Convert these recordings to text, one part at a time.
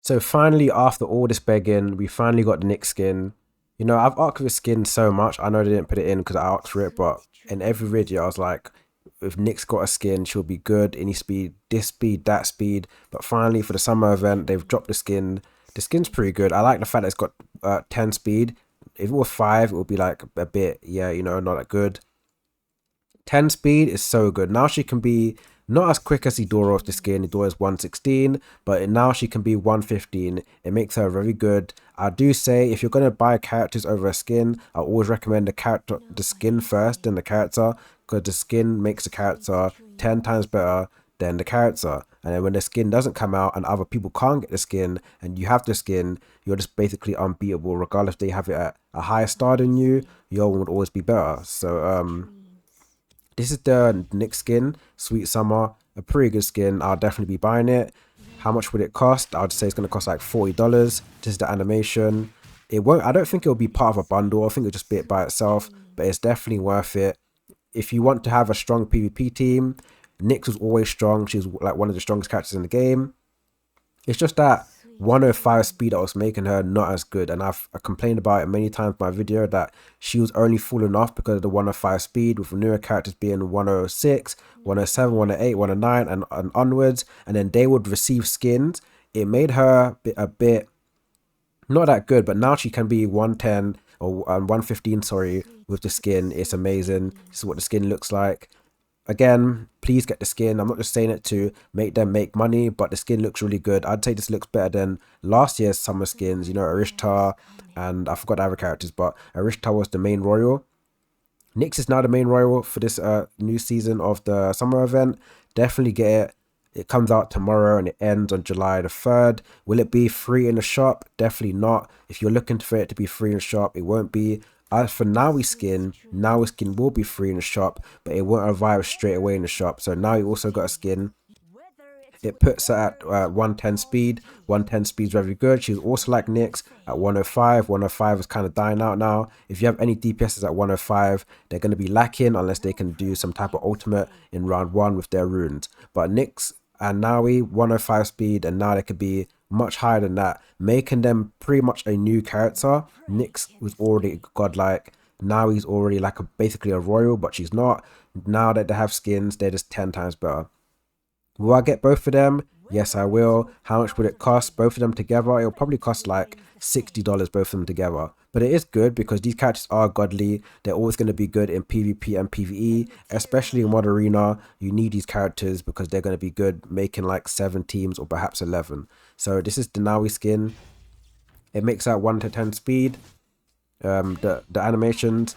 So finally, after all this begging, we finally got the Nyx skin. You know, I've asked for the skin so much. I know they didn't put it in because I asked for it, but in every video, I was like, if Nyx got a skin, she'll be good. Any speed, this speed, that speed. But finally, for the summer event, they've dropped the skin. The skin's pretty good. I like the fact that it's got 10 speed. If it was 5, it would be like a bit, yeah, you know, not that good. 10 speed is so good. Now she can be not as quick as Idora of the skin. Idora is 116, but now she can be 115. It makes her very good. I do say if you're going to buy characters over a skin, I always recommend the skin first, then the character, because the skin makes the character 10 times better than the character. And then when the skin doesn't come out and other people can't get the skin and you have the skin, you're just basically unbeatable. Regardless if they have it at a higher star than you, your one would always be better. So this is the Nyx skin, Sweet Summer, a pretty good skin. I'll definitely be buying it. How much would it cost? I'd say it's going to cost like $40. This is the animation. It won't, I don't think it'll be part of a bundle. I think it'll just be it by itself, but it's definitely worth it. If you want to have a strong PvP team, Nyx was always strong. She's like one of the strongest characters in the game. It's just that 105 speed that was making her not as good, and I complained about it many times in my video that she was only falling off because of the 105 speed, with newer characters being 106, 107, 108, 109 and onwards, and then they would receive skins. It made her a bit not that good, but now she can be 110 or 115, sorry, with the skin. It's amazing. This is what the skin looks like. Again, please get the skin. I'm not just saying it to make them make money, but the skin looks really good. I'd say this looks better than last year's summer skins, you know, Arishtar, and I forgot the other characters, but Arishtar was the main royal. Nyx is now the main royal for this new season of the summer event. Definitely get it. It comes out tomorrow and it ends on July the 3rd. Will it be free in the shop? Definitely not. If you're looking for it to be free in the shop, it won't be. As for Nawi skin will be free in the shop, but it won't arrive straight away in the shop. So now you also got a skin. It puts her at 110 speed. 110 speed is very good. She's also like Nyx at 105. 105 is kind of dying out now. If you have any DPSs at 105, they're going to be lacking unless they can do some type of ultimate in round 1 with their runes. But Nyx and Nawi, 105 speed, and now they could be much higher than that, making them pretty much a new character. Nyx was already godlike. Nawi's already like basically a royal, but she's not. Now that they have skins, they're just 10 times better. Will I get both of them? Yes, I will. How much would it cost? Both of them together? It'll probably cost like $60 both of them together. But it is good because these characters are godly. They're always going to be good in PvP and PvE, especially in Mod Arena. You need these characters because they're going to be good making like 7 teams or perhaps 11. So this is the Nawi skin. It makes out 1 to 10 speed. The animations,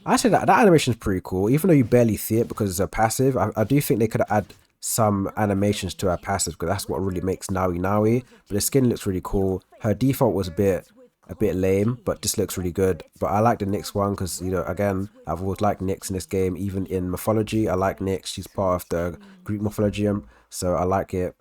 I say that animation is pretty cool, even though you barely see it because it's a passive. I do think they could add some animations to her passive because that's what really makes Nawi Nawi. But the skin looks really cool. Her default was a bit lame, but this looks really good. But I like the Nyx one because, you know, again, I've always liked Nyx in this game. Even in mythology, I like Nyx. She's part of the Greek mythology, so I like it.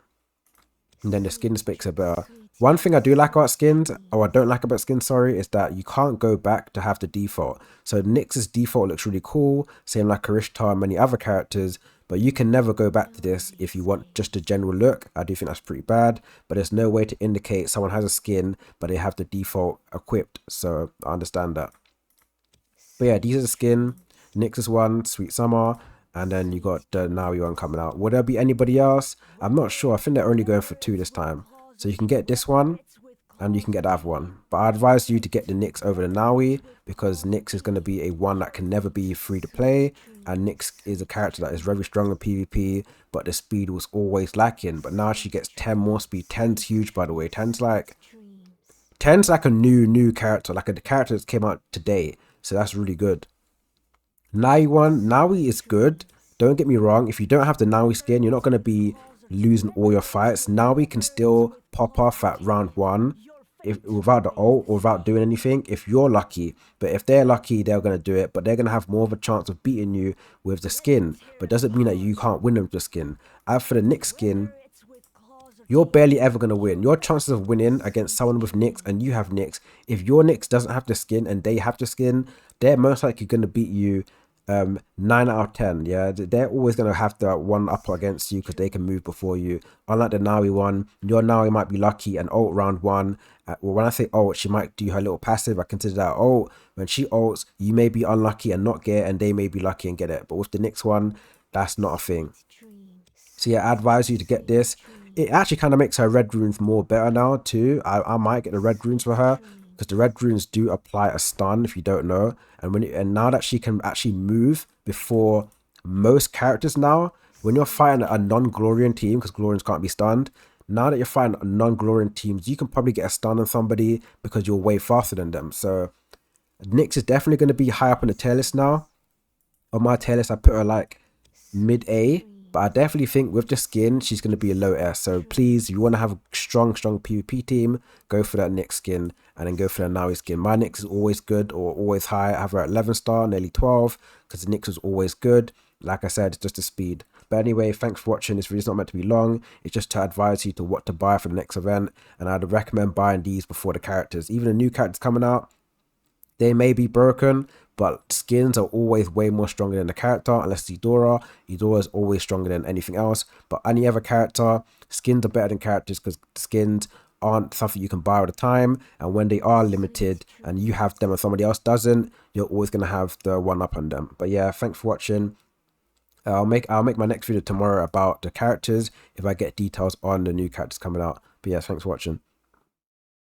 And then the skin specs are better. One thing I do like about skins, or I don't like about skins, sorry, is that you can't go back to have the default. So Nyx's default looks really cool, same like Karishtar and many other characters, but you can never go back to this if you want just a general look. I do think that's pretty bad, but there's no way to indicate someone has a skin, but they have the default equipped, so I understand that. But yeah, these are the skin. Nyx's one, Sweet Summer, and then you got the Nawi one coming out. Will there be anybody else? I'm not sure. I think they're only going for 2 this time. So you can get this one and you can get the other one. But I advise you to get the Nyx over the Nawi because Nyx is going to be a one that can never be free to play. And Nyx is a character that is very strong in PvP, but the speed was always lacking. But now she gets 10 more speed. 10's huge, by the way. 10's like a new character, like a character that came out today. So that's really good. Nawi is good. Don't get me wrong. If you don't have the Nawi skin, you're not going to be losing all your fights. Nawi can still pop off at round 1 without the ult or without doing anything if you're lucky. But if they're lucky, they're going to do it, but they're going to have more of a chance of beating you with the skin. But doesn't mean that you can't win them with the skin. As for the Nyx skin, you're barely ever going to win. Your chances of winning against someone with Nyx and you have Nyx, if your Nyx doesn't have the skin and they have the skin, they're most likely going to beat you 9 out of 10. Yeah, they're always gonna have the one up against you because they can move before you. Unlike the Nawi one, your Nawi might be lucky and ult round one. Well, when I say ult, she might do her little passive. I consider that ult. When she ults, you may be unlucky and not get it, and they may be lucky and get it. But with the Nyx one, that's not a thing. So yeah, I advise you to get this. It actually kind of makes her red runes more better now too. I might get the red runes for her because the red runes do apply a stun if you don't know. And now that she can actually move before most characters now, when you're fighting a non-Glorian team, because Glorians can't be stunned, now that you're fighting non-Glorian teams, you can probably get a stun on somebody because you're way faster than them. So Nyx is definitely going to be high up on the tier list now. On my tier list, I put her like mid A, but I definitely think with the skin, she's going to be a low S. So please, if you want to have a strong PvP team, go for that Nyx skin and then go for the Nawi skin. My Nyx is always good or always high. I have her at 11 star, nearly 12, because the Nyx was always good. Like I said, it's just the speed. But anyway, thanks for watching. This video is not meant to be long. It's just to advise you to what to buy for the next event. And I'd recommend buying these before the characters. Even the new characters coming out, they may be broken, but skins are always way more stronger than the character, unless it's Eudora. Eudora is always stronger than anything else. But any other character, skins are better than characters because skins aren't something you can buy all the time. And when they are limited and you have them and somebody else doesn't, you're always going to have the one up on them. But yeah, thanks for watching. I'll make my next video tomorrow about the characters if I get details on the new characters coming out. But yeah, thanks for watching.